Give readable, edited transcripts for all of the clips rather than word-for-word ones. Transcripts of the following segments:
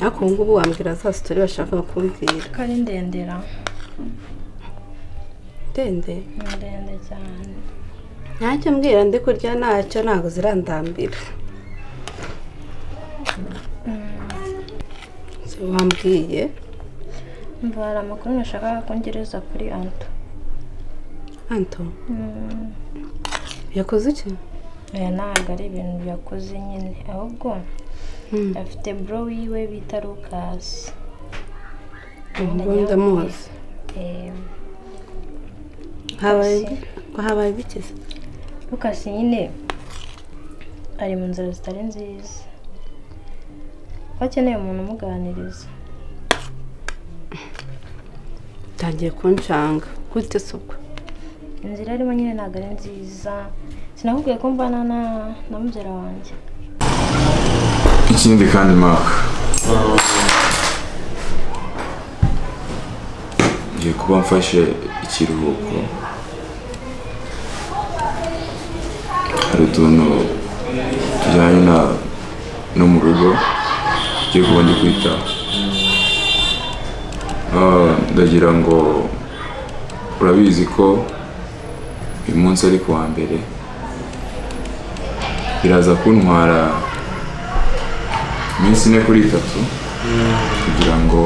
ariko ngubu wambwira za story bashaka kumbwira kari ndendera ndende cyane ntacyo mbwira ndi kurya ntacyo ntago zirandambira wambwiye mbara amakuru nashaka kongereza kuri Anto yakoze iki ntabwo ari ibintu yakoze nyine ahubwo afite bro wiwe bita Lucas ndamuzi habaye bikize Lucas nyine ari mu nzira zitari nziza bakeneye umuntu umuganiriza tangiye kunshanga gute suko inzira arimo nyine ntabwo ari nziza sinakubwiye ko mbana na mubyara wanjye ikindi kandi Mark ngiye kuba mfashe ikiruhuko hari utuntu tujyanye no mu rugo ngiye kuba ndi kwitaho ndagira ngo urabizi ko uyu munsi ari kuwa mbere biraza kuntwara iminsi 4 kuri 3 kugira ngo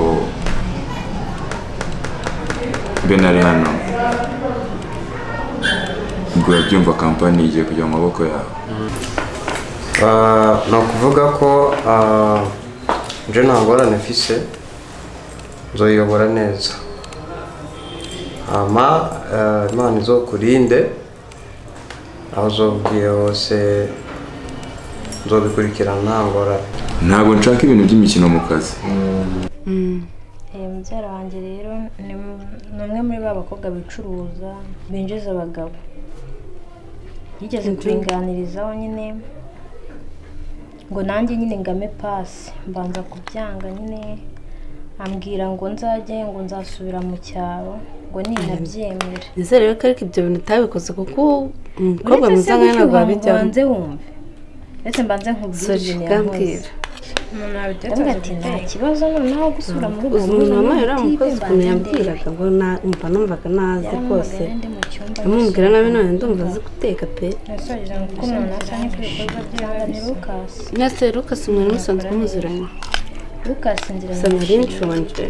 benari hano ubwo yabyumva kampani igiye kujya mu maboko yawe no kuvuga ko nje ntangorane mfise nzoyobora neza Imana izokurinde aho uzobwiye hose nzobikurikirana nta ngorane ntabwo nshaka ibintu by'imikino mu kazi mubyara wanjye rero ni umwe muri ba bakobwa bicuruza binjiza abagabo yigeze kuringanirizaho nyine ngo nanjye nyine ngame pasi mbanza kubyanga nyine ambwira ngo nzasubira mu cyaro ngo ninabyemera nizere ko ariko ibyo bintu utabikoze kuko umukobwa mwiza nkawe ntabwo wabijyamo mbanze wumve ndetse mbanze nkubwire ibintu yakoze umuntu ati nta kibazo noneho gusubira mu rugo umuntu wamaye uriya mukozi ukuntu yambwiraga ngo numvaga nazi rwose amubwira nabi none ndumva azi guteka pe kuko umuntu asa n'ibikorwa by'ibanga ni Lucas nyase Lucas mwari musanzwe muziranye Lucas ngira ngo nari nshonje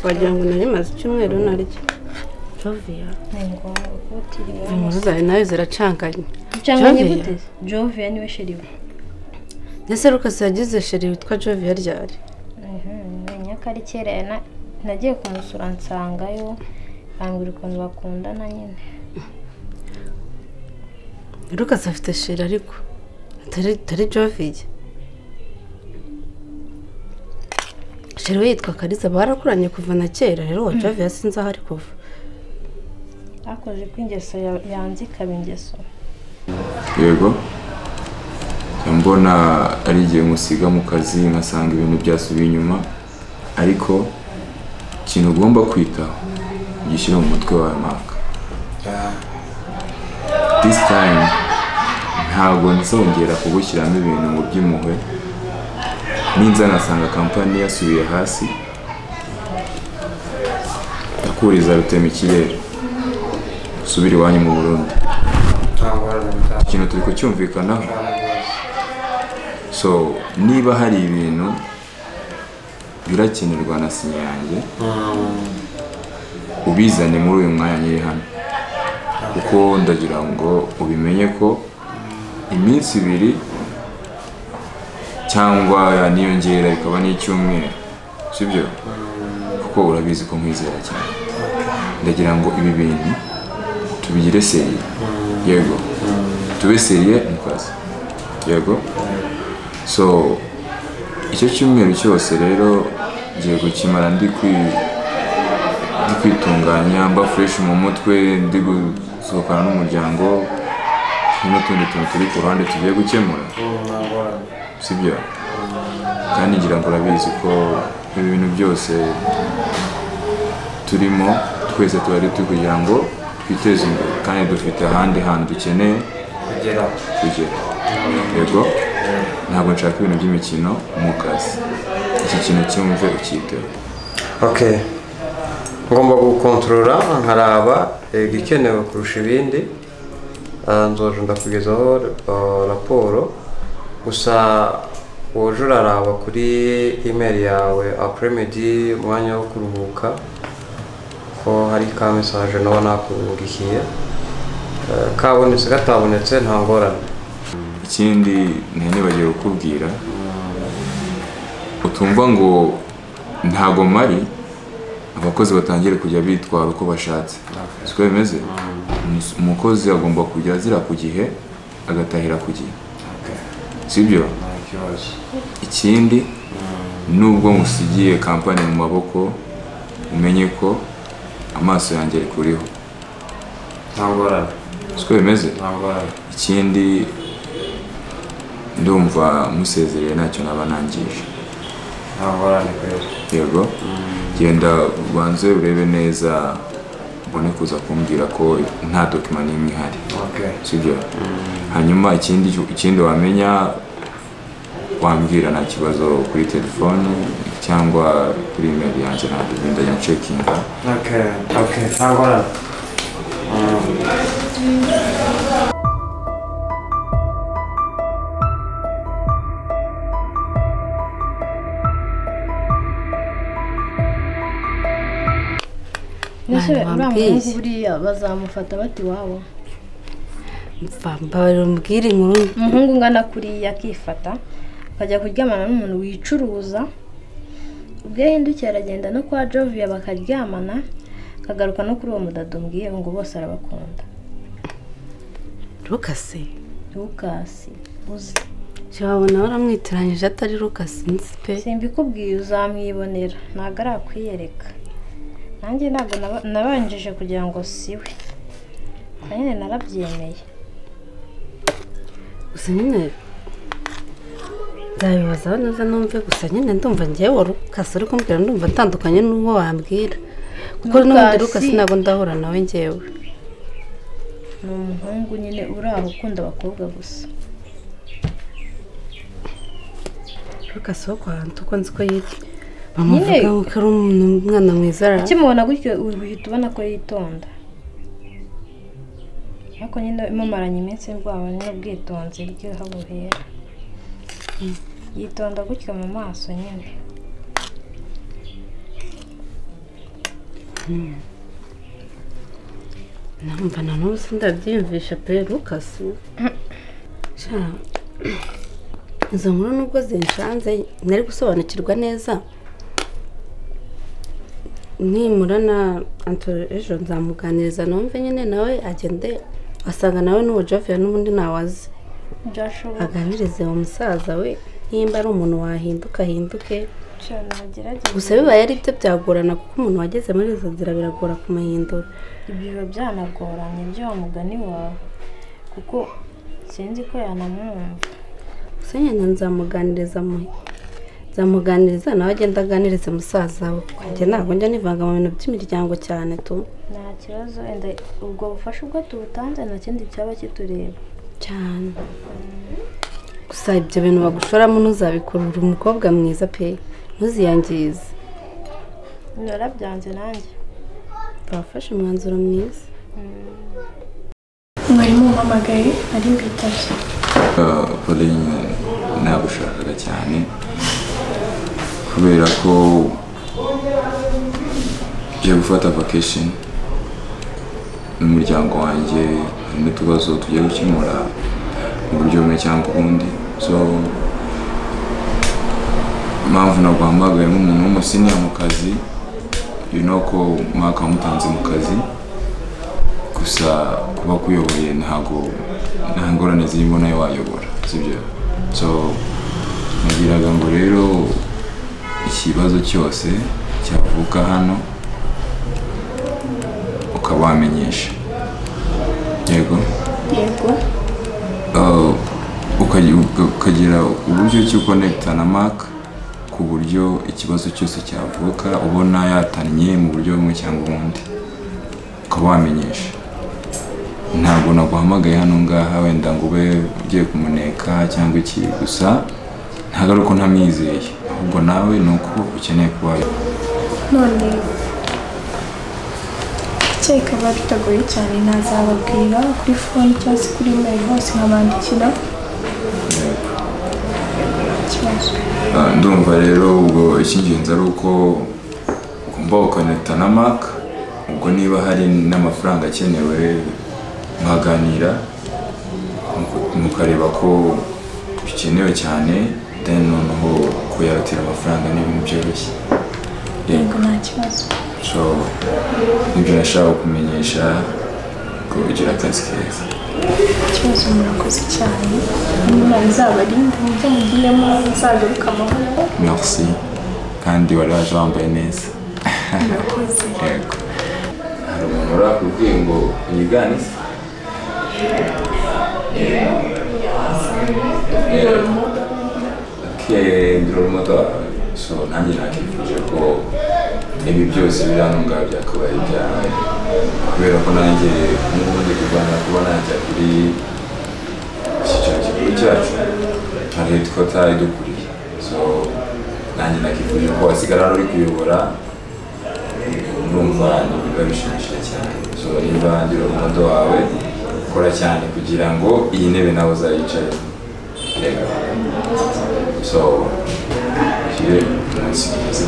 wagira ngo nari maze icyumweru naryo Jovia ni ngombwa ko utiriwe inkuru zawe nawe ziracanganye Jovia niwe sheriwe Nese Lucas yagize sheri witwa Jovia ryari menya ko ari kera nagiye kumusura nsangayo bambwira ukuntu bakundana nyine Lucas afite sheri ariko atari Jovia sheri we yitwa Kariza barakuranye kuva na kera rero wa Jovia sinzi aho ari kuva akoze kw'ingeso yanze ikaba ingeso yego mbona ari igihe musiga mu kazi nkasanga ibintu byasubiye inyuma ariko ikintu ugomba kwitaho gishyira mu mutwe wawe Mark this time ntabwo nzongera kugushyiramo ibintu mu by'impuhwe ninza ngasanga kampani yasubiye hasi ndakuriza rutema ikirere usubire iwanyu mu Burundi ikintu turi kucyumvikanaho so niba hari ibintu birakenerwa na sinya yanjye ubizane muri uyu mwanya nyiri hano kuko ndagira ngo ubimenye ko iminsi 2 cyangwa yaniyongera ikaba n'icyumweru sibyo kuko urabizi ko nkwizera cyane ndagira ngo ibi bintu tubigire seriye yego tube seriye mu kazi yego so icyo cyumweru cyose rero ngiye gukimara ndi kwitunganya mba fresh mu mutwe ndi gusohokana n'umuryango n'utundi tuntu turi ku ruhande tugiye gukemura sibyo kandi ngira ngo urabizi ko ibi bintu byose turimo twese turi kugira ngo twiteze imbere kandi dufite ahandi hantu dukeneye kugera yego ntabwo nshaka ibintu by'imikino mu kazi iki kintu cyumve ukiteho. Okay, ngomba gukontorora nkaraba igikenewe kurusha ibindi. Nzoje ndakugezaho raporo, gusa woje uraraba kuri email yawe après-midi umwanya wo kuruhuka ko hari ka message nawe nakungikiye, kabonetse katabonetse nta ngorane. Ikindi nibagiwe kukubwira, utumva ngo ntago mari abakozi batangire kujya bitwara uko bashatse, siko bimeze. Umukozi agomba kujya azira ku gihe agatahira ku gihe, sibyo? Ikindi nubwo musigiye kampani mu maboko, umenye ko amaso yanjye ari kuriho, Ntangorane. siko bimeze. Ntangorane. Ikindi ndumva musezereye ntacyo naba nangije. Ntangorane kweli. Yego, genda ubanze urebe neza, mbone kuza kumbwira ko nta document n'imwe ihari, sibyo? Hanyuma ikindi wamenya wambwira nta kibazo kuri telefone cyangwa kuri email yanjye, ntabwo ndajya checkinga. Okay, ntangorane. Nese uriya muhungu buriya bazamufata bati wabo? Mbabarira umbwire inkuru. Umuhungu ungana kuriya akifata akajya kuryamana n'umuntu wicuruza, ubwo yahindukiye aragenda no kwa Jovia bakaryamana, akagaruka no kuri uwo mudado mbwiye ngo bose arabakunda. Lucas uzi Cyabona waramwitiranyije atari Lucas nzi pe. Simbikubwiye uzamwibonera, ntago arakwiyereka. Nanjye ntabwo nabanjije kugira ngo siwe, nyine narabyemeye. Gusa nyine ndabibazaho neza numve, gusa nyine ndumva njyewe Lucas uri kumbwira ndumva atandukanye n'uwo wambwira, kuko n'ubundi Lucas ntabwo ndahura nawe njyewe. Ni umuhungu nyine uri aho ukunda abakobwa gusa. Lucas wo kwa Anto uko nzi ko yitwa, bamuvuga ko ari umwana mwiza. Ukimubona gutyo uhita ubona ko yitonda, ariko nyine mumaranye iminsi rwaba n'ubwitonzi bwe habuhera. Yitonda gutyo mu maso nyine. Numva na n'ubu sindabyiyumvisha pe Lucas. Izo nkuru nubwo zinshanze nari gusobanukirwa neza, nimurana Anto ejo nzamuganiriza numve nyine nawe agende asanga nawe n'uwo Jovia n'ubundi nawazi aganirize uwo musaza we, nimba ari umuntu wahinduka ahinduke. Gusa bibaye ari byo byagorana, kuko umuntu wageze muri izo nzira biragora kumuhindura. Ibyo byanagoranye byo mugani wawe, kuko sinzi ko yanamwumva. Gusa nyine nzamuganiriza nawe agenda aganirize musaza we, njye ntabwo njya nivanga mu bintu by'imiryango cyane tu. Nta kibazo, enda ubwo bufasha ubwo tubutanze nta kindi cyaba kitureba cyane. Gusa ibyo bintu bagushoramo ntuzabikurura umukobwa mwiza pe, ntuziyangize. Narabyanze nanjye, bafashe umwanzuro mwiza. Mwarimu umpamagaye ari mbitabye. Pauline nagushakaga cyane kubera ko ngiye gufata vacation n'umuryango wanjye, hari n'utubazo tugiye gukemura mu buryo bumwe cyangwa ubundi. So impamvu naguhamagaye nk'umuntu w'umusiniya mu kazi, ko umwaka wamutanze mu kazi, gusa kuba kuyoboye nta ngorane zirimo nayo wayobora, sibyo? So nagiraga ngo rero ikibazo cyose cyavuka hano ukaba wamenyesha. Yego ukagira uburyo cyo connecta na Mark, ku buryo ikibazo cyose cyavuka ubona yatanye mu buryo bumwe cyangwa ubundi ukaba wamenyesha. Ntabwo naguhamagaye hano ngaha wenda ngo ube ugiye kumuneka cyangwa iki, gusa ntabwo ari uko ntamwizeye ahubwo nawe ni uko ukeneye kubayo. none cyeka bitagoye cyane nazababwira kuri phone cyangwa se kuri mail hose nkabandikira. Ndumva rero ubwo icy'ingenzi ari uko ugomba gukonekita na Mac, ubwo niba hari n'amafaranga akenewe mwaganira mukareba ko bikenewe cyane, then noneho kuyarutira amafaranga n'ibintu byoroshye. Yego nta kibazo. So nibyo nashaka kumenyesha ko ugira akazi keza. Ikibazo murakoze cyane, Imana izabarinde mujye mugiremo muzagaruka amahoro. Merci kandi wari waje wambaye neza. Murakoze. Yego. Hari umuntu urakubwiye ngo unyigane se? Ndiro moto. So nanjye nakifuje ko ibi byose biri hano ngaho byakabaye ibyawe, kubera ko nanjye n'ubundi kurwana kuba najya kuri icyicaro gikuru cyacu hari headquarter idukuriye. So nanjye nakifuje ko wasigara hano uri kuyobora, urumva nibiba bishimishije cyane. So niba ndiro moto wawe ukora cyane kugira ngo iyi ntebe nawe uzayicare. So here munsi mwiza.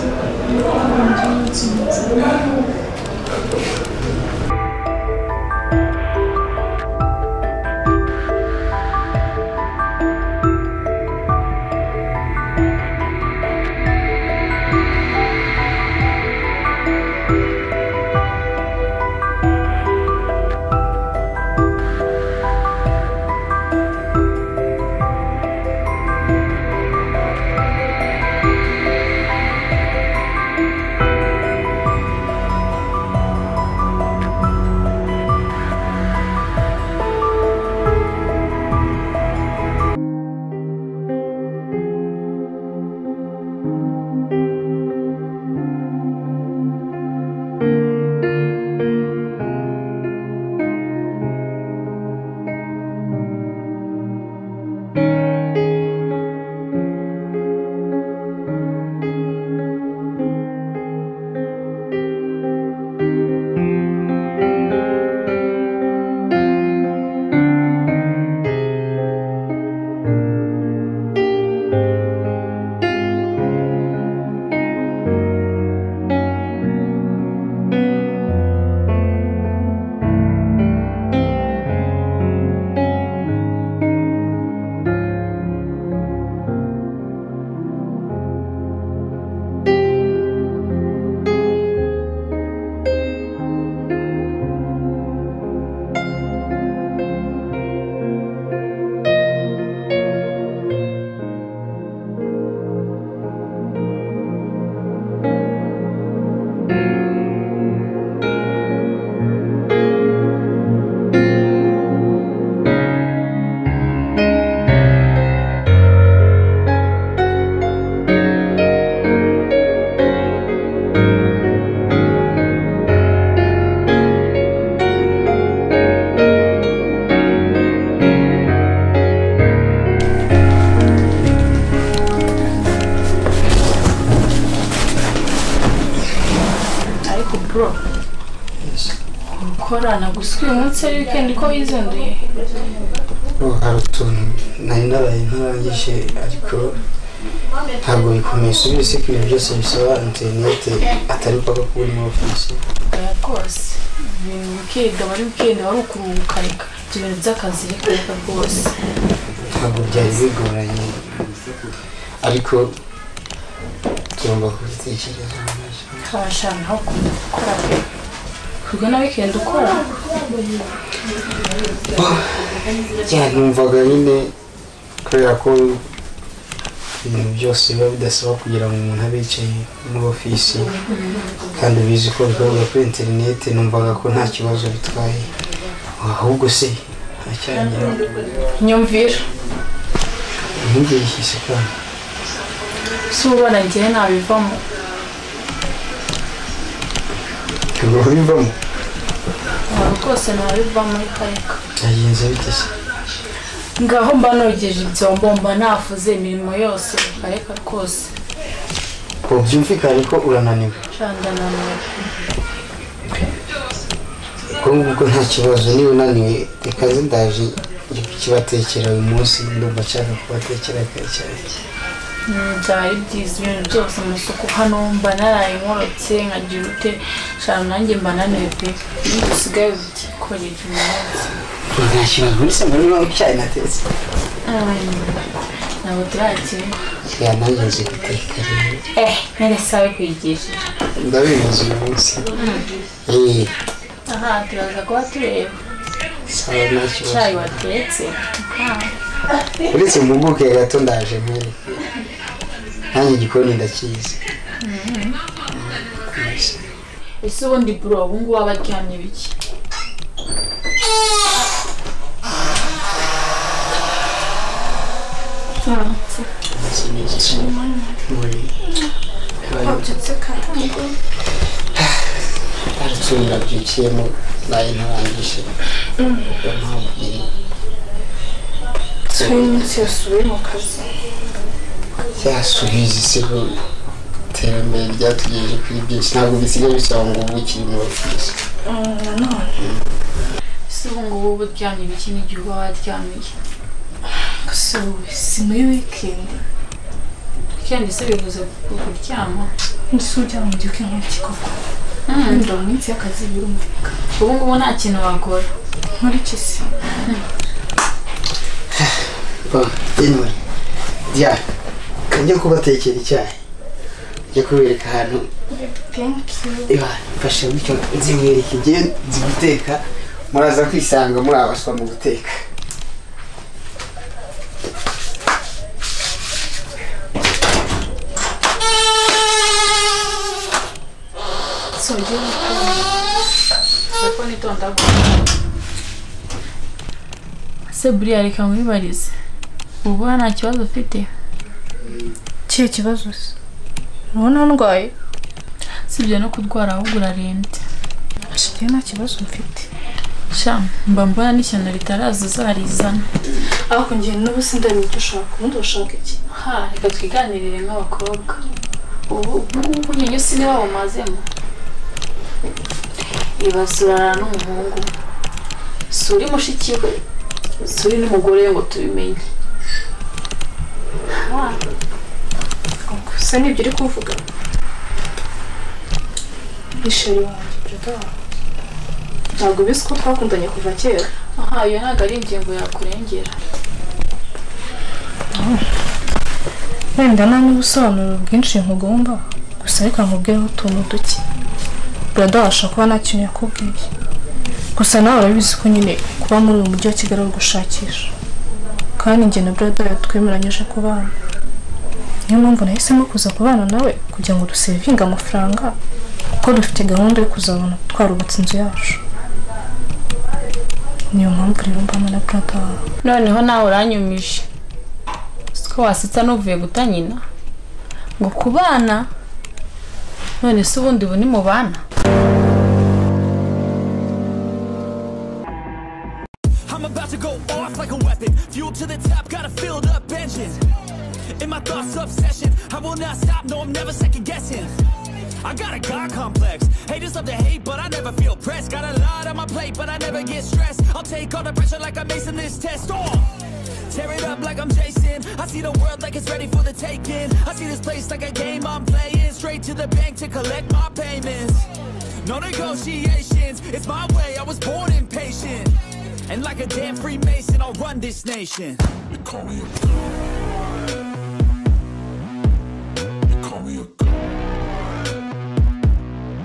Korana gusa uyu munsi ari weekend ko wizenduye. Hari utuntu nari naraye ntarangije ariko ntabwo bikomeye subire se ko ibintu byose bisaba interinete atari paka kuba uri mu ofisi. Rwose weekend wari weekend wari ukuruhuka reka ibintu by'akazi reka rwose ntabwo byari bigoranye ariko tugomba kubitekereza kabashana aho gukora kuko na weekend ukora numvaga nyine kubera ko ibintu byose biba bidasaba kugira ngo umuntu abe yicaye muri ofisi kandi ubizi ko bikorwa kuri interinete, numvaga ko nta kibazo bitwaye ahubwo se acyangira nyumvira ntubyishise kandi subona ngiye nabivamo ngo bivamo rwose nabivamo ikareka agenze bite se ngaho mba nogeje ibyombo mba nafuze imirimo yose kareka kose byumvikane ko urananiwe ndananiwe ubwo nta kibazo niba unaniwe ikaze ndaje kibatekera uyu munsi ndumva nshaka kubatekera cyane byari byiza ibintu byose mu isuku hano mba naraye nkorotse nkagira ute shana nanjye mba naniwe pe dusigaye bikoreje umunsi nta kibazo muri se muri wawe cyayi natetse ntabwo turakira nanjye nzi guteka none sabe kwigisha ndabizi uyu munsi aha turaza kuba tureba sawa nta kibazo cyayi watetse uretse mbuguke gato ndaje nkwereke nanjye igikoni ndakizi ese ubundi bro ubu ngubu abaryamye biki nabyukiyemo nayo ntarangije niyo mpamvu iminsi yasubiye mu kazi yasubiza isigo iterambere ryatugejeje kuri byinshi ntabwo bisigaye bisaba ngo ubu ukiri muri ofisi nanone ese ubu ngubu uburyamye biki n'igihe uba waryamiye gusa ubu si muri wikendi se bivuze kuryama ndetse uryama mu gihe nk'iki koko wenda mu minsi y'akazi birumvikana ubu ngubu nta kintu wakora nkora iki se anyway Diane kanjye kubatekera icyayi njye kubereka ahantu mfashe bityo nzimwereka igihe nzi guteka muraza kwisanga muri abaswa mu guteka se buriya reka mwibarize ubu nta kibazo ufite kihe kibazo se ubona ndwaye sibyo no kurwara ahubwo urarembye asigaye nta kibazo mfite sha mba mbona n'ishyano ritaraza uzarizana ariko njye n'ubu sindamenya icyo ushaka ubundi urashaka iki reka twiganirire nk'abakobwa ubu ngubu nyine si niba bamazemo ibaze urarana n'umuhungu si uri mushiki we si uri n'umugore we ngo tubimenye gusa nibyo uri kuvuga isheri wanjye brother ntabwo bizi ko twakundanye kuva kera iyo ntabwo ari ingingo yakurengera wenda nta n'ubusobanuro bwinshi nkugomba gusa reka nkubwireho utuntu duke brother ashobora kuba nta kintu yakubwiye gusa nawe urabizi ko nyine kuba muri uyu mujyi wa Kigali uri gushakisha kandi njye na brother twemeranyije kubana niyo mpamvu nahisemo kuza kubana nawe kugira ngo dusevinge amafaranga kuko dufite gahunda yo kuzabona twarubatse inzu yacu niyo mpamvu rero mbana na brother noneho nawe uranyumije siko wasitsa n'uvuye guta nyina ngo kubana none se ubundi ubu ni mu bana I'm about to go off like a weapon, fuel to the top, got a filled up engine. In my thoughts obsession, I will not stop, no I'm never second guessing. I got a God complex, haters love to hate but I never feel pressed. Got a lot on my plate but I never get stressed. I'll take all the pressure like I'm acing this test. Tear it up like I'm Jason, I see the world like it's ready for the taking. I see this place like a game I'm playing, straight to the bank to collect my payments. No negotiations, it's my way, I was born impatient. And like a damn Freemason, I'll run this nation. They call me a